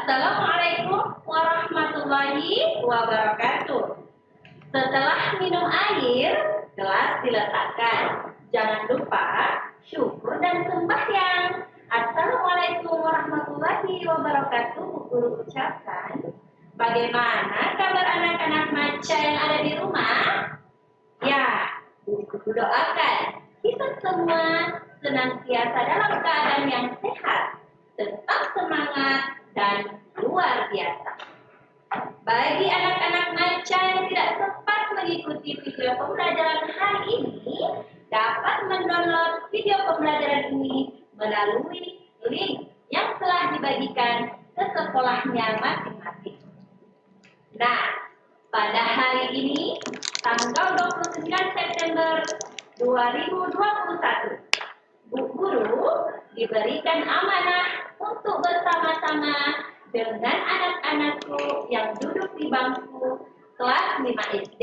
Assalamualaikum warahmatullahi wabarakatuh. Setelah minum air, gelas diletakkan. Jangan lupa syukur dan sembahyang. Assalamualaikum warahmatullahi wabarakatuh. Bu Guru ucapkan. Bagaimana kabar anak-anak maca yang ada di rumah? Ya, Bu Guru doakan kita semua senantiasa dalam keadaan yang sehat, tetap semangat dan luar biasa. Bagi anak-anak maca yang tidak sempat mengikuti video pembelajaran hari ini, dapat mendownload video pembelajaran ini melalui link yang telah dibagikan ke sekolahnya masing-masing. Nah, pada hari ini, tanggal 29 September 2021, Bu Guru diberikan amanah untuk bersama-sama dengan anak-anakku yang duduk di bangku kelas 5 SD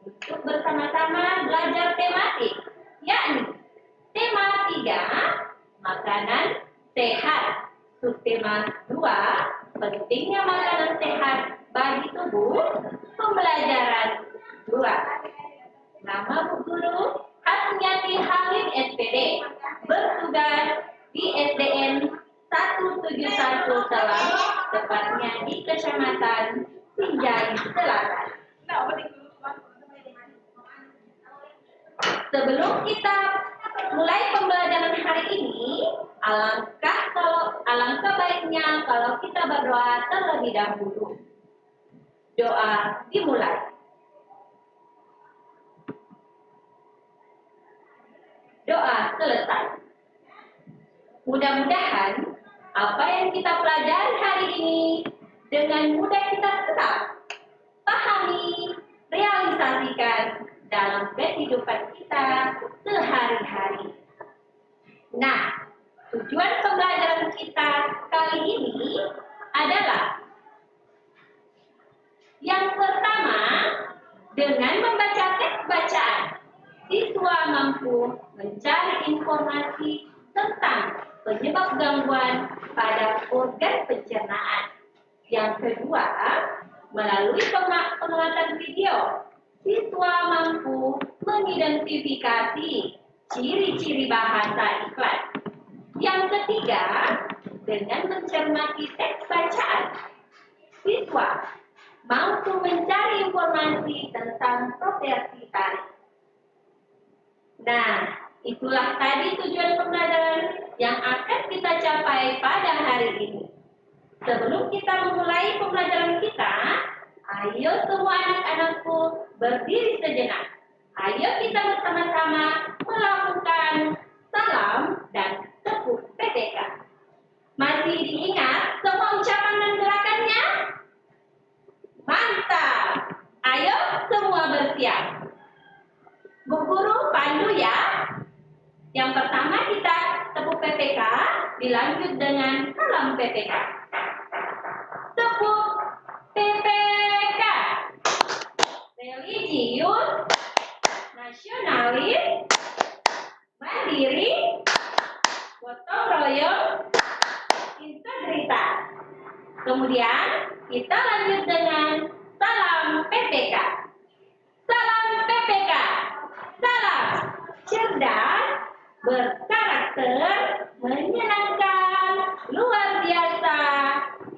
untuk bersama-sama belajar tematik, yakni tema 3, makanan sehat, subtema 2, pentingnya makanan sehat bagi tubuh, pembelajaran 2. Nama Bu Guru Hasmiati Halim SPD, bertugas di SDN 171 Salam, tepatnya di Kecamatan Sinjai Selatan. Sebelum kita mulai pembelajaran hari ini, alangkah baiknya kalau kita berdoa terlebih dahulu. Doa dimulai. Doa selesai. Mudah-mudahan apa yang kita pelajari hari ini dengan mudah kita serap, pahami, realisasikan dalam kehidupan kita sehari-hari. Nah, tujuan pembelajaran kita kali ini adalah yang pertama, dengan membaca teks bacaan, siswa mampu mencari informasi tentang penyebab gangguan pada organ pencernaan. Yang kedua, melalui pengamatan video, siswa mampu mengidentifikasi ciri-ciri bahasa iklan. Yang ketiga, dengan mencermati teks bacaan, siswa mampu mencari informasi tentang properti tarik. Nah, itulah tadi tujuan pembelajaran yang akan kita capai pada hari ini. Sebelum kita memulai pembelajaran kita, ayo semua anak-anakku berdiri sejenak. Ayo kita bersama-sama melakukan salam dan tepuk PPK. Masih diingat semua ucapan dan gerakannya? Mantap! Ayo semua bersiap. Bu Guru pandu ya. Yang pertama kita tepuk PPK, dilanjut dengan salam PPK. Tepuk PPK. Religius, nasionalis, mandiri, gotong royong, integritas. Kemudian kita lanjut dengan salam PPK. Salam PPK. Salam cerdas, berkarakter, menyenangkan, luar biasa,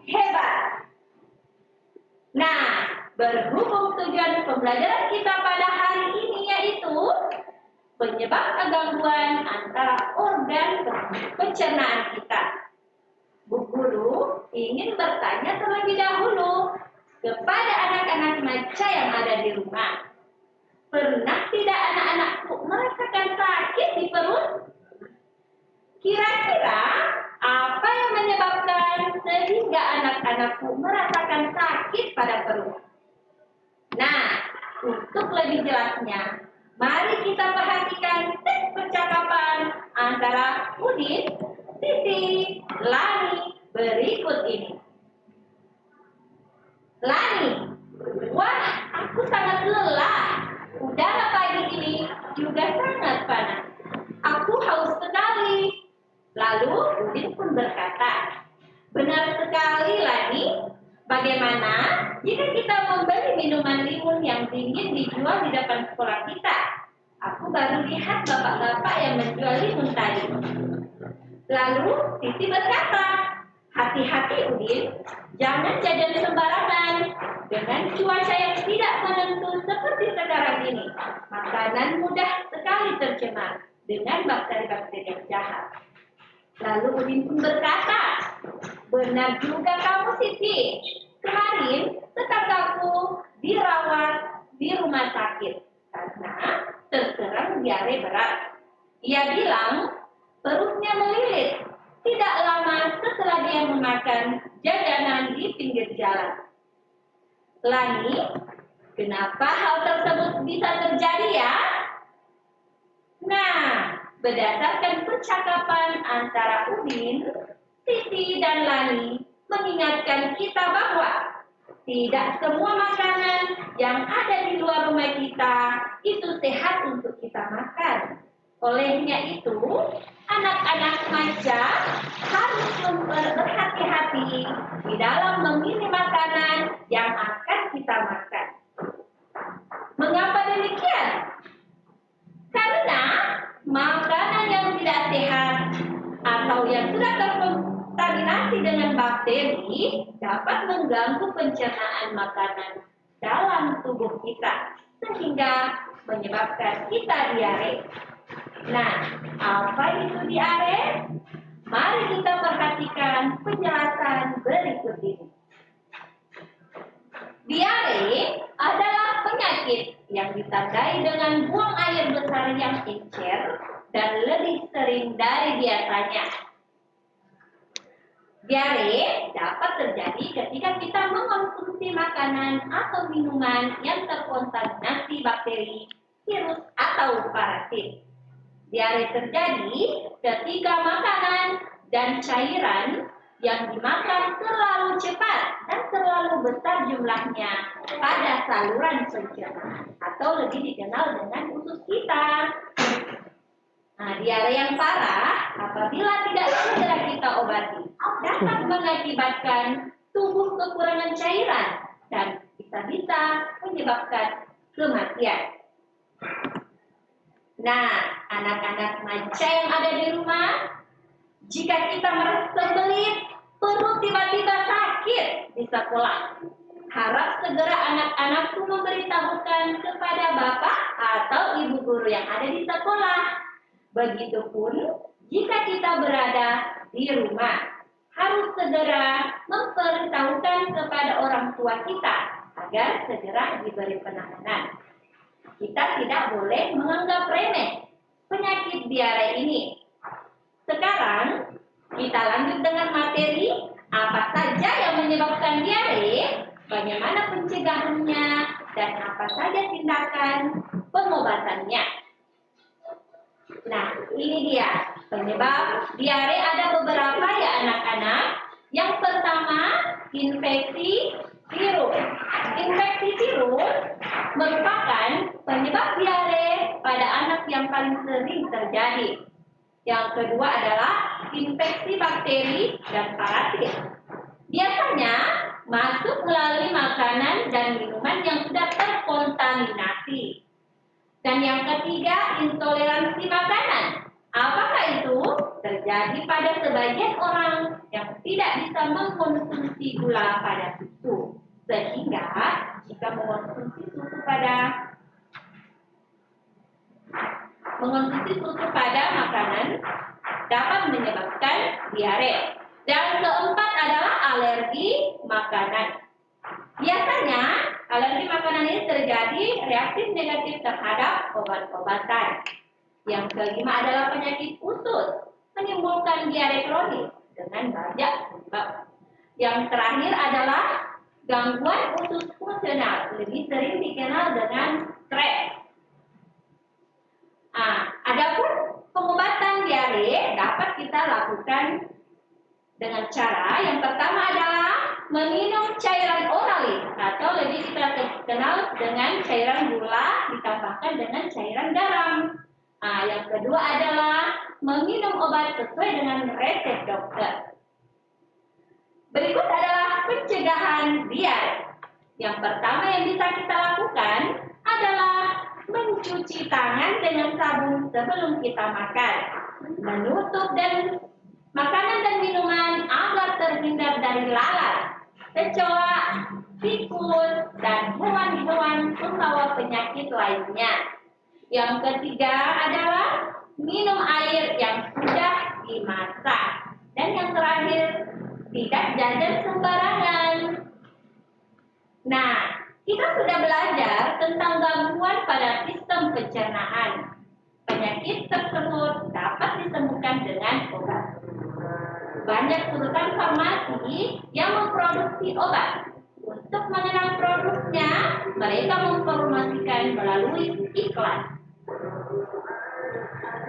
hebat. Nah, berhubung tujuan pembelajaran kita pada hari ini yaitu penyebab gangguan antara organ pencernaan kita. Bu Guru ingin bertanya terlebih dahulu kepada anak-anak maca yang ada di rumah. Pernah tidak anak-anakku merasakan sakit di perut? Kira-kira apa yang menyebabkan sehingga anak-anakku merasakan sakit pada perut? Nah, untuk lebih jelasnya, mari kita perhatikan teks percakapan antara Udin, Siti, Lani berikut ini. Lani, wah, aku sangat lelah. Udara pagi ini juga sangat panas. Aku haus sekali. Lalu Udin pun berkata, Benar sekali, Lani. Bagaimana jika kita membeli minuman limun yang dingin dijual di depan sekolah kita? Aku baru lihat bapak-bapak yang menjual limun tadi. Lalu Siti berkata, hati-hati Udin, jangan jajan sembarangan. Dengan cuaca yang tidak menentu seperti sekarang ini, makanan mudah sekali tercemar dengan bakteri-bakteri yang jahat. Lalu Udin pun berkata, benar juga kamu Siti. Kemarin tetanggaku dirawat di rumah sakit karena terserang diare berat. Ia bilang perutnya melilit tidak lama setelah dia memakan jajanan di pinggir jalan. Lani, kenapa hal tersebut bisa terjadi ya? Nah, berdasarkan percakapan antara Udin, Siti dan Lani mengingatkan kita bahwa tidak semua makanan yang ada di luar rumah kita itu sehat untuk kita makan. Olehnya itu, anak-anak remaja harus berhati-hati di dalam memilih makanan yang akan kita makan. Mengapa demikian? Karena makanan yang tidak sehat atau yang sudah terkontaminasi dengan bakteri dapat mengganggu pencernaan makanan dalam tubuh kita sehingga menyebabkan kita diare. Nah, apa itu diare? Mari kita perhatikan penjelasan berikut ini. Diare adalah penyakit yang ditandai dengan buang air besar yang encer dan lebih sering dari biasanya. Diare dapat terjadi ketika kita mengonsumsi makanan atau minuman yang terkontaminasi bakteri, virus, atau parasit. Diare terjadi ketika makanan dan cairan yang dimakan terlalu cepat dan terlalu besar jumlahnya pada saluran pencernaan atau lebih dikenal dengan usus kita. Nah, diare yang parah apabila tidak segera kita obati dapat mengakibatkan tubuh kekurangan cairan dan bisa menyebabkan kematian. Nah, anak-anak remaja yang ada di rumah, jika kita merasa belit, perut tiba-tiba sakit di sekolah, harap segera anak-anakku memberitahukan kepada bapak atau ibu guru yang ada di sekolah. Begitupun jika kita berada di rumah, harus segera memberitahukan kepada orang tua kita agar segera diberi penanganan. Kita tidak boleh menganggap remeh penyakit diare ini. Sekarang kita lanjut dengan materi apa saja yang menyebabkan diare, bagaimana pencegahannya, dan apa saja tindakan pengobatannya. Nah, ini dia penyebab diare. Ada beberapa ya anak-anak. Yang pertama, infeksi virus. Infeksi virus merupakan penyebab diare pada anak yang paling sering terjadi. Yang kedua adalah infeksi bakteri dan parasit. Biasanya masuk melalui makanan dan minuman yang sudah terkontaminasi. Dan yang ketiga, intoleransi makanan. Apakah itu? Terjadi pada sebagian orang yang tidak bisa mengkonsumsi gula pada susu. Sehingga jika mengonsumsi susu pada makanan dapat menyebabkan diare. Dan keempat adalah alergi makanan. Biasanya alergi makanan ini terjadi reaktif negatif terhadap obat-obatan. Yang kelima adalah penyakit usus, menimbulkan diare kronis dengan banyak penyebab. Yang terakhir adalah gangguan usus fungsional, lebih sering dikenal dengan stres. Adapun pengobatan diare dapat kita lakukan dengan cara yang pertama adalah meminum cairan oralis atau lebih kita kenal dengan cairan gula ditambahkan dengan cairan garam. Yang kedua adalah meminum obat sesuai dengan resep dokter. dengan diare. Yang pertama yang bisa kita lakukan adalah mencuci tangan dengan sabun sebelum kita makan, menutup dan makanan dan minuman agar terhindar dari lalat, kecoa, tikus, dan hewan-hewan pembawa penyakit lainnya. Yang ketiga adalah minum air yang sudah dimasak. Dan yang terakhir, tidak jajan sembarangan. Nah, kita sudah belajar tentang gangguan pada sistem pencernaan. Penyakit tersebut dapat disembuhkan dengan obat. Banyak perusahaan farmasi yang memproduksi obat. Untuk mengenal produknya, mereka mempromosikan melalui iklan.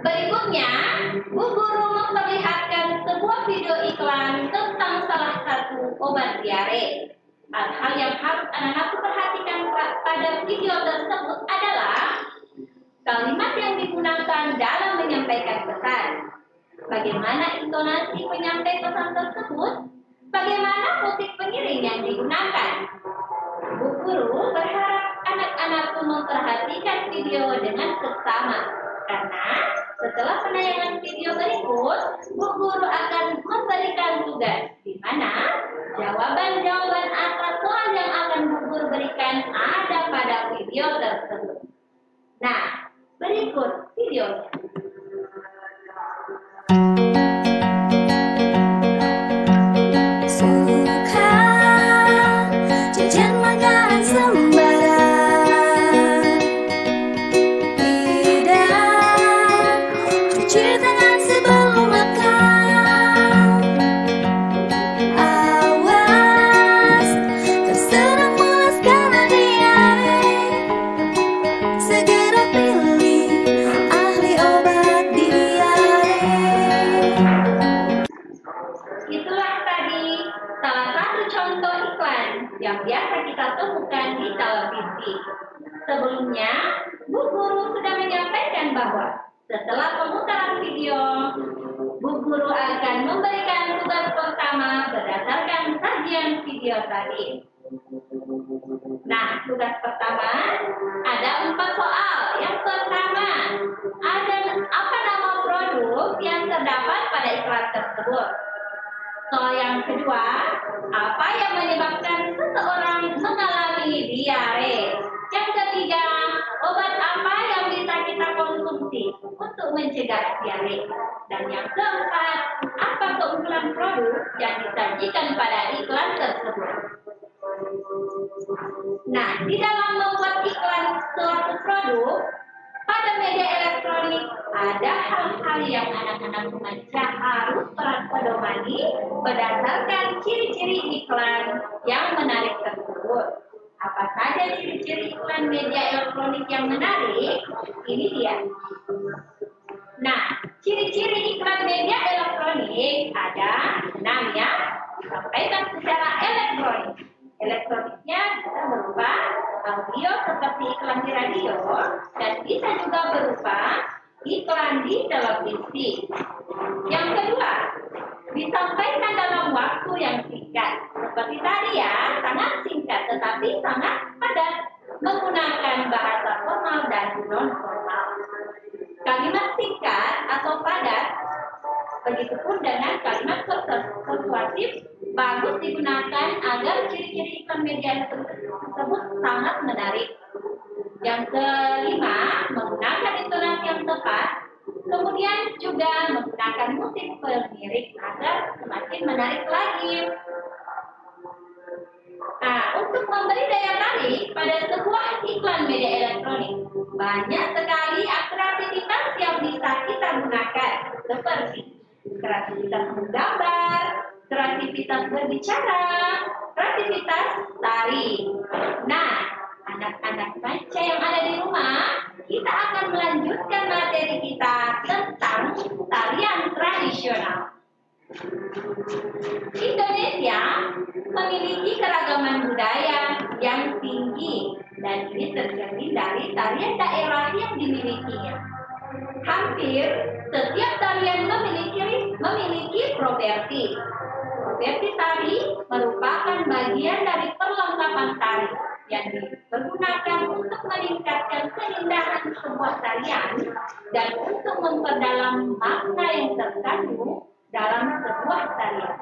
Berikutnya, Bu Guru memperlihatkan sebuah video iklan tentang salah satu obat diare. Hal yang harus anak-anak perhatikan pada video tersebut adalah kalimat yang digunakan dalam menyampaikan pesan. Bagaimana intonasi penyampai pesan tersebut? Bagaimana musik pengiring yang digunakan? Bu Guru berharap anak-anak memperhatikan video dengan seksama, karena setelah penayangan video berikut, Bu Guru akan memberikan tugas, di mana jawaban-jawaban atas soal yang akan Bu Guru berikan ada pada video tersebut. Nah, berikut videonya. Itulah tadi salah satu contoh iklan yang biasa kita temukan di televisi. Sebelumnya, Bu Guru sudah menyampaikan bahwa setelah pemutaran video, Bu Guru akan memberikan tugas pertama berdasarkan sajian video tadi. Nah, tugas pertama ada 4 soal. Yang pertama, ada apa nama produk yang terdapat pada iklan tersebut? Soal yang kedua, apa yang menyebabkan seseorang mengalami diare? Yang ketiga, obat apa yang bisa kita konsumsi untuk mencegah diare? Dan yang keempat, apa keunggulan produk yang disajikan pada iklan tersebut? Nah, di dalam membuat iklan suatu produk pada media elektronik ada hal-hal yang anak-anak remaja harus pedomani berdasarkan ciri-ciri iklan yang menarik tersebut. Apa saja ciri-ciri iklan media elektronik yang menarik? Ini dia. Nah, ciri-ciri iklan media elektronik ada 6 ya, disampaikan secara elektronik. Elektroniknya bisa berupa audio seperti iklan di radio dan bisa juga berupa iklan di televisi. Yang kedua, disampaikan dalam waktu yang singkat. Seperti tadi ya, sangat singkat tetapi sangat padat, menggunakan bahasa formal dan non-formal. Kalimat singkat atau padat, begitupun dengan kalimat persuasif, bagus digunakan agar ciri-ciri iklan media tersebut sangat menarik. Yang kelima, menggunakan intonasi yang tepat, kemudian juga menggunakan musik pengiring agar semakin menarik lagi. Nah, untuk memberi daya tarik pada sebuah iklan media elektronik, banyak sekali kreativitas yang bisa kita gunakan, seperti kreativitas menggambar, kreativitas berbicara, kreativitas tari. Nah, anak-anak remaja yang ada di rumah, kita akan melanjutkan materi kita tentang tarian tradisional. Indonesia memiliki keragaman budaya yang tinggi dan ini tercermin dari tarian daerah yang dimilikinya. Hampir setiap tarian memiliki properti. Properti tari merupakan bagian dari dalam tari yang dipergunakan untuk meningkatkan keindahan sebuah tarian dan untuk memperdalam makna yang terkandung dalam sebuah tarian.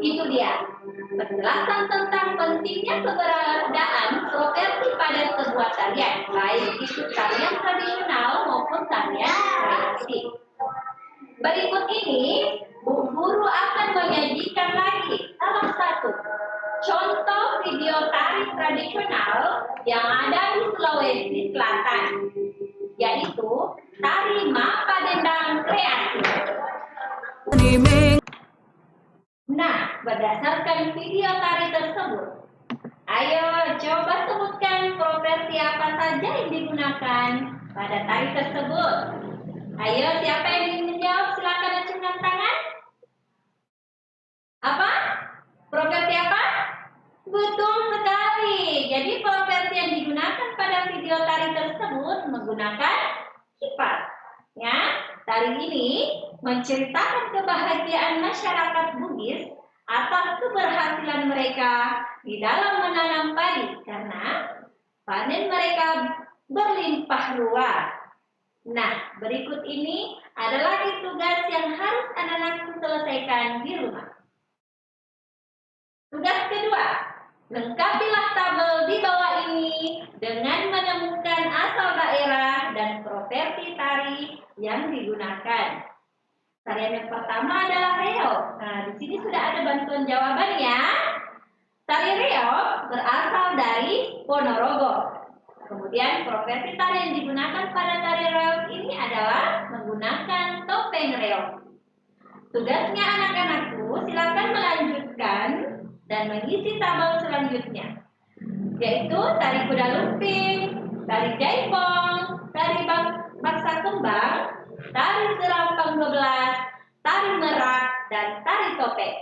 Itu dia penjelasan tentang pentingnya keberadaan properti pada sebuah tarian, baik itu tarian tradisional maupun tarian kreatif. Berikut ini, Bu Guru akan menyajikan lagi salah satu contoh video tari tradisional yang ada di Sulawesi Selatan, yaitu tari Mapadendang kreatif. Nah, berdasarkan video tari tersebut, ayo coba sebutkan properti apa saja yang digunakan pada tari tersebut. Ayo, siapa yang ingin menjawab? Silakan acungkan tangan. Apa? Properti apa? Betul sekali. Jadi properti yang digunakan pada video tari tersebut menggunakan kipas. Ya, tari ini menceritakan kebahagiaan masyarakat Bugis atas keberhasilan mereka di dalam menanam padi karena panen mereka berlimpah ruah. Nah, berikut ini adalah tugas yang harus anak-anakku selesaikan di rumah. Tugas kedua, lengkapilah tabel di bawah ini dengan menemukan asal daerah dan properti tari yang digunakan. Tarian yang pertama adalah reog. Nah, di sini sudah ada bantuan jawabannya. Tari reog berasal dari Ponorogo. Kemudian properti tari yang digunakan pada tari reog ini adalah menggunakan topeng reog. Tugasnya anak-anakku, silakan melanjutkan dan mengisi tabel selanjutnya, yaitu tari kuda lumping, tari jaipong, tari baksa kembang, tari serampang 12, tari merak, dan tari topeng.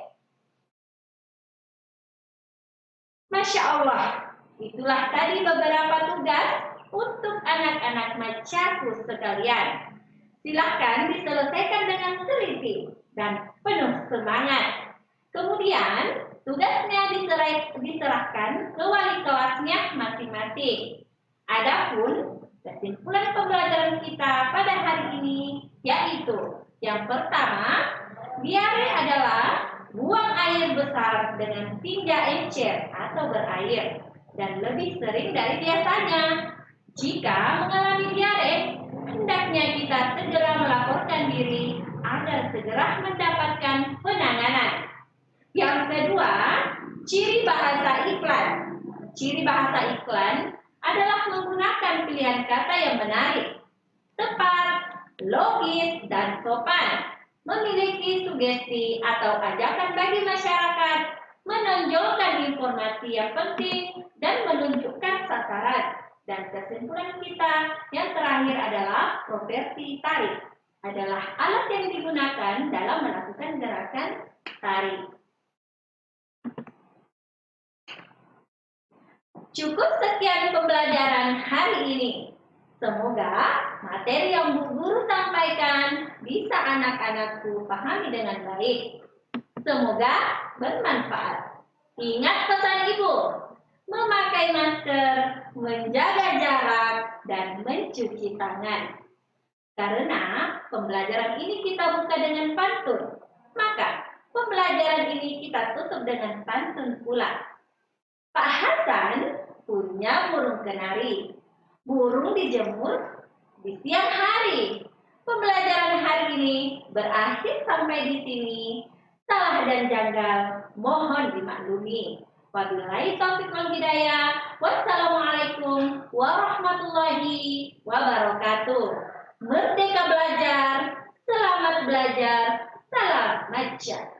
Masya Allah, itulah tadi beberapa tugas untuk anak-anak macaku sekalian. Silakan diselesaikan dengan teliti dan penuh semangat. Kemudian, tugasnya diserahkan ke wali kelasnya masing-masing. Adapun kesimpulan pembelajaran kita pada hari ini yaitu yang pertama, diare adalah buang air besar dengan tinja encer atau berair dan lebih sering dari biasanya. Jika mengalami diare, hendaknya kita segera melaporkan diri agar segera mendapatkan penanganan. Yang kedua, ciri bahasa iklan. Ciri bahasa iklan adalah menggunakan pilihan kata yang menarik, tepat, logis, dan sopan, memiliki sugesti atau ajakan bagi masyarakat, menonjolkan informasi yang penting, dan menunjukkan sasaran. Dan kesimpulan kita yang terakhir adalah properti tari adalah alat yang digunakan dalam melakukan gerakan tari. Cukup sekian pembelajaran hari ini. Semoga materi yang Bu Guru sampaikan bisa anak-anakku pahami dengan baik. Semoga bermanfaat. Ingat pesan Ibu, memakai masker, menjaga jarak, dan mencuci tangan. Karena pembelajaran ini kita buka dengan pantun, maka pembelajaran ini kita tutup dengan pantun pula. Pak Hasan punya burung kenari. Burung dijemur di siang hari. Pembelajaran hari ini berakhir sampai di sini. Salah dan janggal mohon dimaklumi. Wabillahi taufiq wal hidayah. Wassalamualaikum warahmatullahi wabarakatuh. Merdeka belajar, selamat belajar, salam maca.